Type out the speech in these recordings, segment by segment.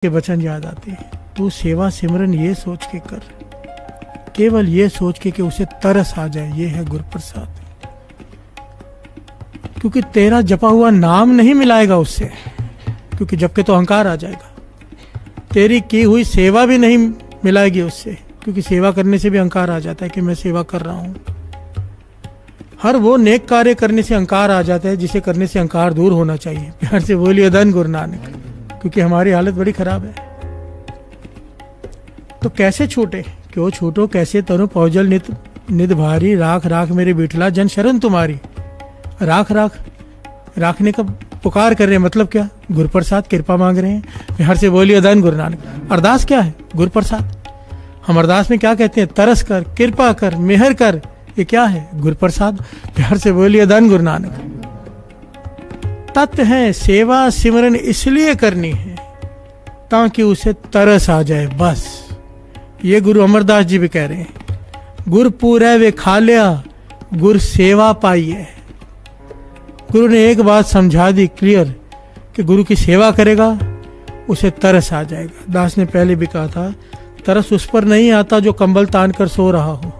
के वचन याद आते हैं। तू सेवा सिमरन ये सोच के कर, केवल ये सोच के कि उसे तरस आ जाए, ये है गुरु प्रसाद। क्योंकि तेरा जपा हुआ नाम नहीं मिलाएगा उससे, क्योंकि जब के तो अहंकार आ जाएगा। तेरी की हुई सेवा भी नहीं मिलाएगी उससे, क्योंकि सेवा करने से भी अहंकार आ जाता है कि मैं सेवा कर रहा हूं। हर वो नेक कार्य करने से अहंकार आ जाता है जिसे करने से अहंकार दूर होना चाहिए। प्यार से बोलिए धन गुरु नानक, क्योंकि हमारी हालत बड़ी खराब है। तो कैसे छूटे, क्यों छूटो कैसे तनु पौजल नित भारी, राख राख मेरे बिठला जन शरण तुम्हारी। राख राख राखने का पुकार कर रहे हैं, मतलब क्या? गुरु प्रसाद कृपा मांग रहे हैं। प्यार से बोलिए धन गुरु नानक। अरदास क्या है? गुरु प्रसाद। हम अरदास में क्या कहते हैं? तरस कर, कृपा कर, मेहर कर। ये क्या है? गुरु प्रसाद। प्यार से बोलिए धन गुरु नानक। तत्व है सेवा सिमरन इसलिए करनी है ताकि उसे तरस आ जाए, बस। ये गुरु अमरदास जी भी कह रहे हैं, गुर पूरे वे खा लिया, गुर सेवा पाई है। गुरु ने एक बात समझा दी क्लियर कि गुरु की सेवा करेगा उसे तरस आ जाएगा। दास ने पहले भी कहा था, तरस उस पर नहीं आता जो कंबल तान कर सो रहा हो,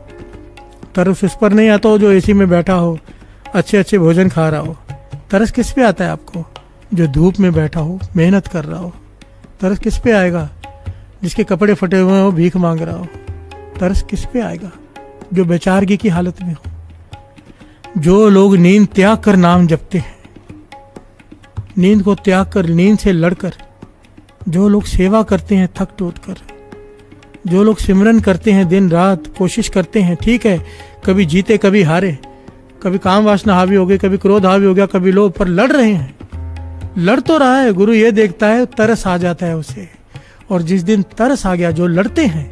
तरस उस पर नहीं आता हो जो एसी में बैठा हो, अच्छे अच्छे भोजन खा रहा हो। तरस किस पे आता है आपको? जो धूप में बैठा हो, मेहनत कर रहा हो। तरस किस पे आएगा? जिसके कपड़े फटे हुए हो, भीख मांग रहा हो। तरस किस पे आएगा? जो बेचारगी की हालत में हो। जो लोग नींद त्याग कर नाम जपते हैं, नींद को त्याग कर, नींद से लड़कर, जो लोग सेवा करते हैं थक टूट कर, जो लोग सिमरन करते हैं दिन रात, कोशिश करते हैं, ठीक है कभी जीते कभी हारे, कभी काम वासना हावी हो गई, कभी क्रोध हावी हो गया, कभी लोभ, पर लड़ रहे हैं। लड़ तो रहा है, गुरु ये देखता है, तरस आ जाता है उसे। और जिस दिन तरस आ गया, जो लड़ते हैं,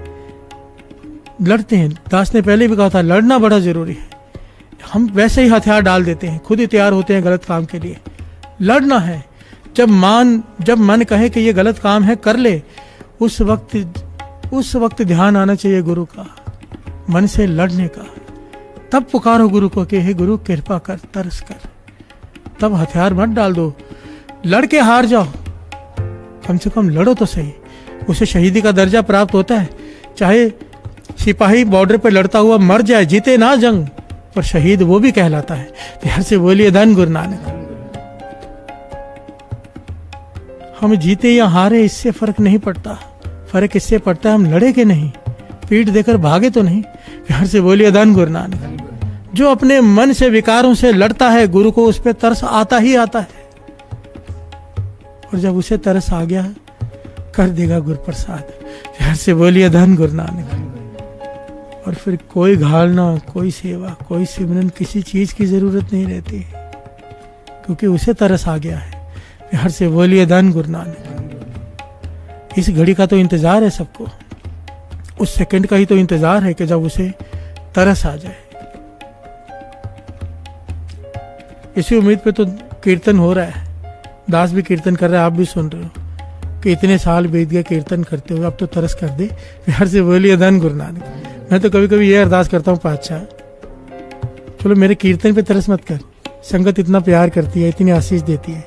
दास ने पहले भी कहा था, लड़ना बड़ा जरूरी है। हम वैसे ही हथियार डाल देते हैं, खुद ही तैयार होते हैं गलत काम के लिए। लड़ना है, जब मन कहे कि ये गलत काम है, कर ले, उस वक्त ध्यान आना चाहिए गुरु का, मन से लड़ने का। तब पुकारो गुरु को कि हे गुरु कृपा कर, तरस कर। तब हथियार मत डाल दो, लड़के हार जाओ, कम से कम लड़ो तो सही। उसे शहीदी का दर्जा प्राप्त होता है। चाहे सिपाही बॉर्डर पर लड़ता हुआ मर जाए, जीते ना जंग, पर शहीद वो भी कहलाता है। प्यार से बोलिए धन गुरु नानक। हम जीते या हारे इससे फर्क नहीं पड़ता, फर्क इससे पड़ता है हम लड़े कि नहीं, पीठ देकर भागे तो नहीं। प्यार से बोलिए धन गुरु नानक। जो अपने मन से विकारों से लड़ता है, गुरु को उस पर तरस आता ही आता है। और जब उसे तरस आ गया, कर देगा गुरु प्रसाद। प्यार से बोलिए धन गुरु नानक। और फिर कोई घालना, कोई सेवा, कोई सिमरन, किसी चीज की जरूरत नहीं रहती, क्योंकि उसे तरस आ गया है। प्यार से बोलिए धन गुरु नानक। इस घड़ी का तो इंतजार है सबको, उस सेकंड का ही तो इंतजार है कि जब उसे तरस आ जाए। इसी उम्मीद पे तो कीर्तन हो रहा है, दास भी कीर्तन कर रहा है, आप भी सुन रहे हो कि इतने साल बीत गए कीर्तन करते हुए, अब तो तरस कर दे। प्यार से बोलिए धन गुरु नानक। मैं तो कभी कभी ये अरदास करता हूँ, पातशाह चलो मेरे कीर्तन पे तरस मत कर, संगत इतना प्यार करती है, इतनी आशीष देती है,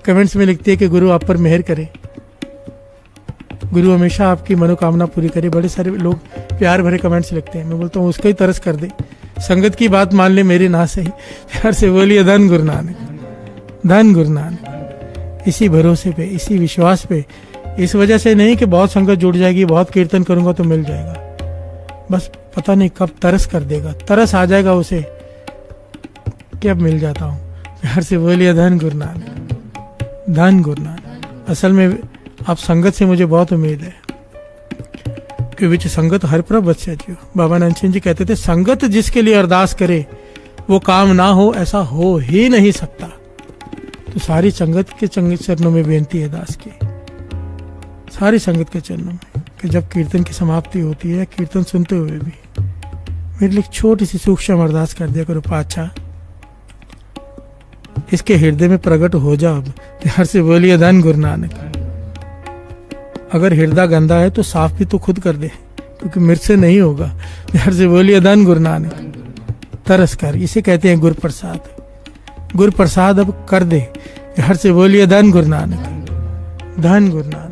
कमेंट्स में लिखती है कि गुरु आप पर मेहर करे, गुरु हमेशा आपकी मनोकामना पूरी करे। बड़े सारे लोग प्यार भरे कमेंट्स लिखते हैं। मैं बोलता हूँ उसका ही तरस कर दे, संगत की बात मान ले, मेरी ना सही। प्यार से बोलिए धन गुरु नानक, धन गुरु नानक। इसी भरोसे पे, इसी विश्वास पे, इस वजह से नहीं कि बहुत संगत जुड़ जाएगी, बहुत कीर्तन करूंगा तो मिल जाएगा, बस पता नहीं कब तरस कर देगा, तरस आ जाएगा उसे कि अब मिल जाता हूँ। प्यार से बोलिए धन गुरु नानक, धन गुरु नानक। असल में आप संगत से मुझे बहुत उम्मीद है कि विच संगत हर प्रभ बच्चा जी। बाबा नानक सिंह जी कहते थे, संगत जिसके लिए अरदास करे वो काम ना हो, ऐसा हो ही नहीं सकता। तो सारी संगत के चरणों में बेनती है दास की, सारी संगत के चरणों में, कि जब कीर्तन की समाप्ति होती है, कीर्तन सुनते हुए भी मेरे लिए छोटी सी सूक्ष्म अरदास कर दिया करो, पातशाह इसके हृदय में प्रकट हो जा अब। प्यार से बोलिए धन गुरु नानक। अगर हृदय गंदा है तो साफ भी तो खुद कर दे, क्योंकि मेरे से नहीं होगा। प्यार से बोलिए धन गुरु नानक। तरस कर, इसे कहते हैं गुरु प्रसाद। गुरु प्रसाद अब कर दे। प्यार से बोलिए धन गुरु नानक, धन गुरु नानक।